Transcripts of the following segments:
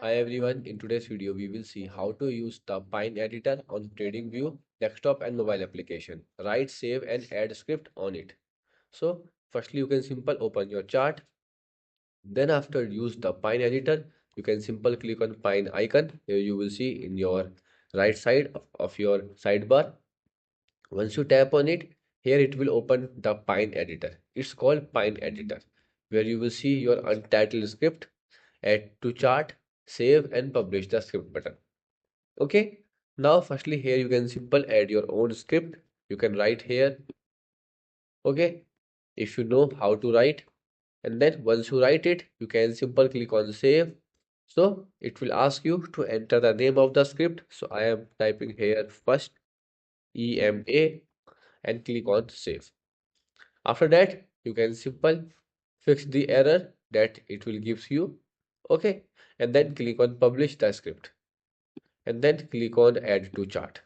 Hi everyone, in today's video we will see how to use the Pine editor on TradingView desktop and mobile application. Write, save and add script on it. So firstly you can simple open your chart. Then after use the Pine editor, you can simple click on Pine icon. Here you will see in your right side of your sidebar. Once you tap on it, here it will open the Pine editor. It's called Pine editor, where you will see your untitled script, add to chart, save and publish the script button. Okay, now firstly here you can simple add your own script. You can write here. Okay, if you know how to write, and then once you write it, you can simple click on save. So it will ask you to enter the name of the script. So I am typing here first EMA and click on save. After that, you can simple fix the error that it will gives you. Okay, and then click on publish the script and then click on add to chart.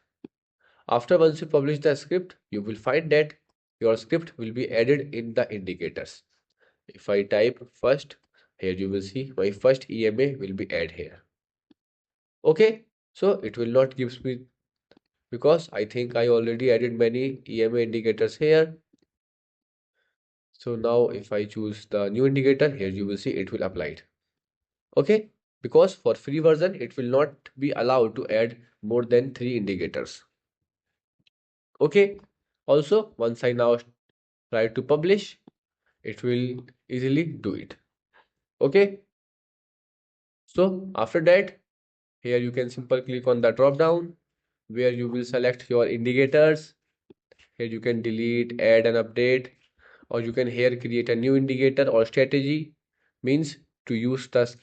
After once you publish the script, you will find that your script will be added in the indicators. If I type first, here you will see my first EMA will be add here. Okay, so it will not gives me because I think I already added many EMA indicators here. So now if I choose the new indicator, here you will see it will apply it. Okay, because for free version, it will not be allowed to add more than 3 indicators. Okay, also once I now try to publish, it will easily do it. Okay, so after that, here you can simply click on the drop down where you will select your indicators. Here you can delete, add and update, or you can here create a new indicator or strategy. Means to use the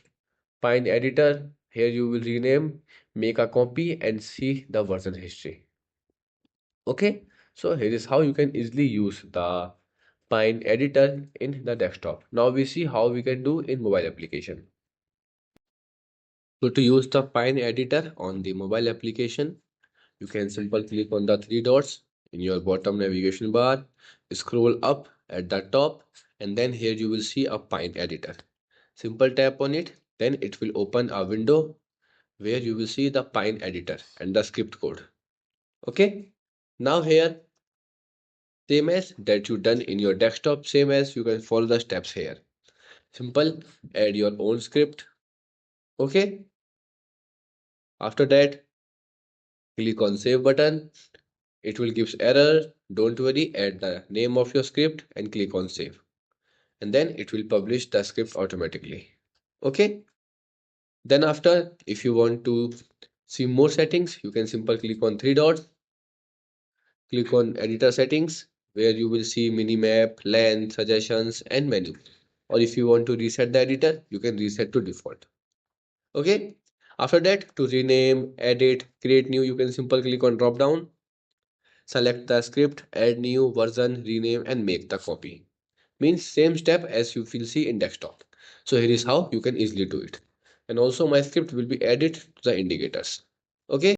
Pine editor. Here you will rename, make a copy and see the version history. Okay, so here is how you can easily use the Pine editor in the desktop. Now we see how we can do in mobile application. So to use the Pine editor on the mobile application, you can simply click on the three dots in your bottom navigation bar, scroll up at the top, and then here you will see a Pine editor. Simple tap on it, then it will open a window where you will see the Pine editor and the script code. Okay, now here, same as that you done in your desktop, same as you can follow the steps here. Simple, add your own script. Okay, after that, click on save button. It will give error. Don't worry, add the name of your script and click on save. And then it will publish the script automatically. Okay. Then after, if you want to see more settings, you can simply click on three dots, click on editor settings, where you will see minimap, length, suggestions, and menu. Or if you want to reset the editor, you can reset to default. Okay. After that, to rename, edit, create new, you can simply click on drop down. Select the script, add new version, rename and make the copy. Means same step as you will see in desktop. So here is how you can easily do it. And also my script will be added to the indicators. Okay.